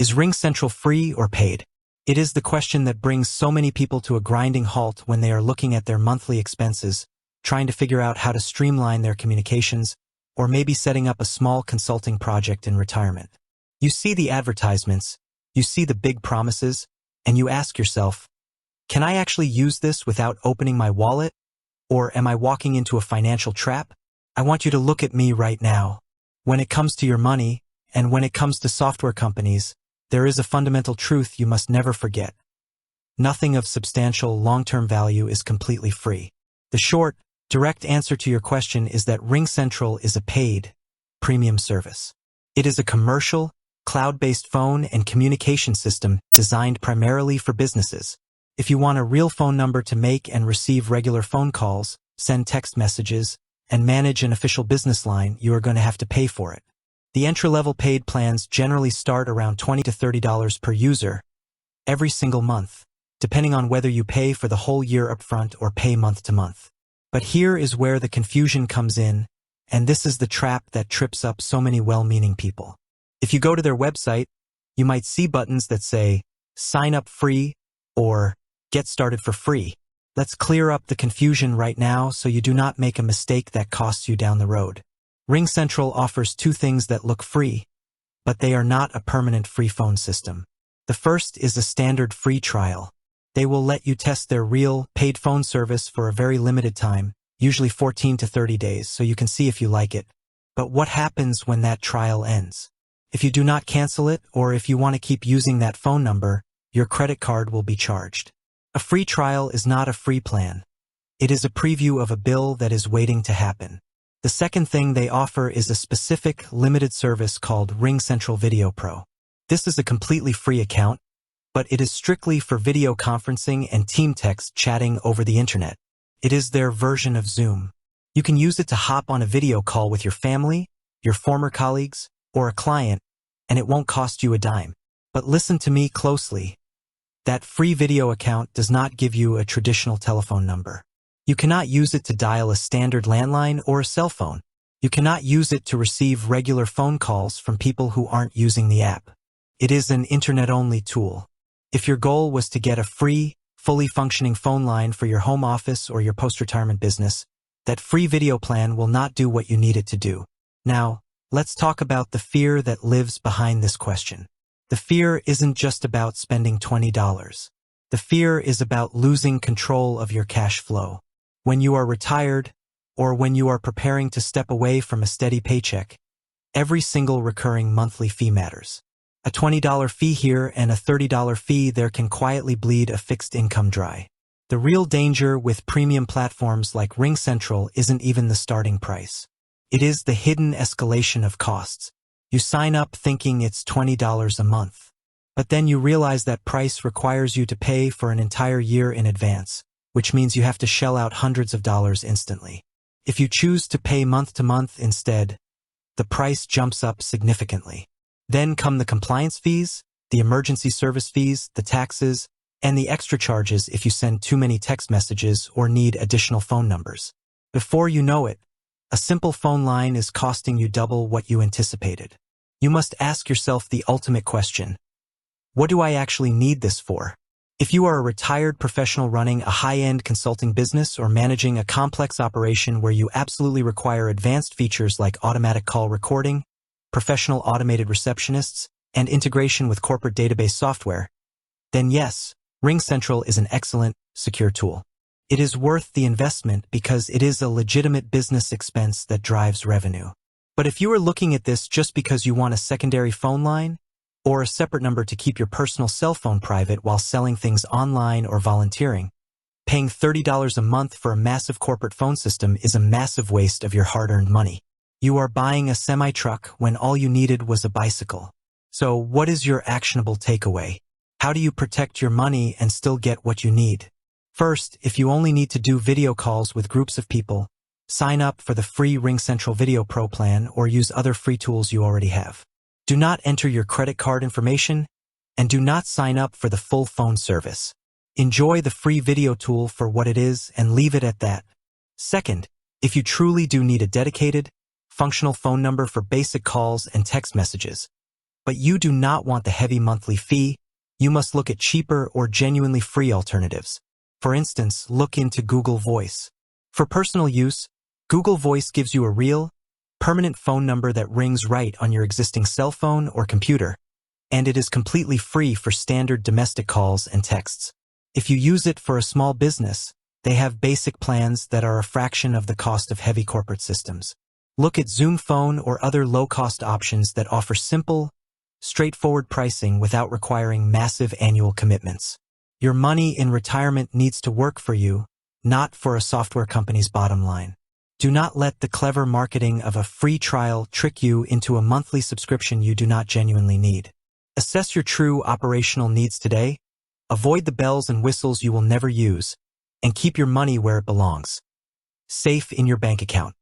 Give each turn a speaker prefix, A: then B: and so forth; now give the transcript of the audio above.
A: Is RingCentral free or paid? It is the question that brings so many people to a grinding halt when they are looking at their monthly expenses, trying to figure out how to streamline their communications, or maybe setting up a small consulting project in retirement. You see the advertisements, you see the big promises, and you ask yourself, can I actually use this without opening my wallet? Or am I walking into a financial trap? I want you to look at me right now. When it comes to your money, and when it comes to software companies, there is a fundamental truth you must never forget. Nothing of substantial long-term value is completely free. The short, direct answer to your question is that RingCentral is a paid, premium service. It is a commercial, cloud-based phone and communication system designed primarily for businesses. If you want a real phone number to make and receive regular phone calls, send text messages, and manage an official business line, you are going to have to pay for it. The entry-level paid plans generally start around $20 to $30 per user every single month, depending on whether you pay for the whole year upfront or pay month to month. But here is where the confusion comes in, and this is the trap that trips up so many well-meaning people. If you go to their website, you might see buttons that say, sign up free or get started for free. Let's clear up the confusion right now so you do not make a mistake that costs you down the road. RingCentral offers two things that look free, but they are not a permanent free phone system. The first is a standard free trial. They will let you test their real, paid phone service for a very limited time, usually 14 to 30 days, so you can see if you like it. But what happens when that trial ends? If you do not cancel it, or if you want to keep using that phone number, your credit card will be charged. A free trial is not a free plan. It is a preview of a bill that is waiting to happen. The second thing they offer is a specific, limited service called RingCentral Video Pro. This is a completely free account, but it is strictly for video conferencing and team text chatting over the internet. It is their version of Zoom. You can use it to hop on a video call with your family, your former colleagues, or a client, and it won't cost you a dime. But listen to me closely. That free video account does not give you a traditional telephone number. You cannot use it to dial a standard landline or a cell phone. You cannot use it to receive regular phone calls from people who aren't using the app. It is an internet-only tool. If your goal was to get a free, fully functioning phone line for your home office or your post-retirement business, that free video plan will not do what you need it to do. Now, let's talk about the fear that lives behind this question. The fear isn't just about spending $20. The fear is about losing control of your cash flow. When you are retired, or when you are preparing to step away from a steady paycheck, every single recurring monthly fee matters. A $20 fee here and a $30 fee there can quietly bleed a fixed income dry. The real danger with premium platforms like RingCentral isn't even the starting price. It is the hidden escalation of costs. You sign up thinking it's $20 a month, but then you realize that price requires you to pay for an entire year in advance, which means you have to shell out hundreds of dollars instantly. If you choose to pay month to month instead, the price jumps up significantly. Then come the compliance fees, the emergency service fees, the taxes, and the extra charges if you send too many text messages or need additional phone numbers. Before you know it, a simple phone line is costing you double what you anticipated. You must ask yourself the ultimate question. What do I actually need this for? If you are a retired professional running a high-end consulting business or managing a complex operation where you absolutely require advanced features like automatic call recording, professional automated receptionists, and integration with corporate database software, then yes, RingCentral is an excellent, secure tool. It is worth the investment because it is a legitimate business expense that drives revenue. But if you are looking at this just because you want a secondary phone line, or a separate number to keep your personal cell phone private while selling things online or volunteering, paying $30 a month for a massive corporate phone system is a massive waste of your hard-earned money. You are buying a semi-truck when all you needed was a bicycle. So what is your actionable takeaway? How do you protect your money and still get what you need? First, if you only need to do video calls with groups of people, sign up for the free RingCentral Video Pro plan or use other free tools you already have. Do not enter your credit card information, and do not sign up for the full phone service. Enjoy the free video tool for what it is and leave it at that. Second, if you truly do need a dedicated, functional phone number for basic calls and text messages, But you do not want the heavy monthly fee. You must look at cheaper or genuinely free alternatives. For instance, look into Google Voice. For personal use, Google Voice gives you a real, permanent phone number that rings right on your existing cell phone or computer, and it is completely free for standard domestic calls and texts. If you use it for a small business, they have basic plans that are a fraction of the cost of heavy corporate systems. Look at Zoom Phone or other low-cost options that offer simple, straightforward pricing without requiring massive annual commitments. Your money in retirement needs to work for you, not for a software company's bottom line. Do not let the clever marketing of a free trial trick you into a monthly subscription you do not genuinely need. Assess your true operational needs today, avoid the bells and whistles you will never use, and keep your money where it belongs, safe in your bank account.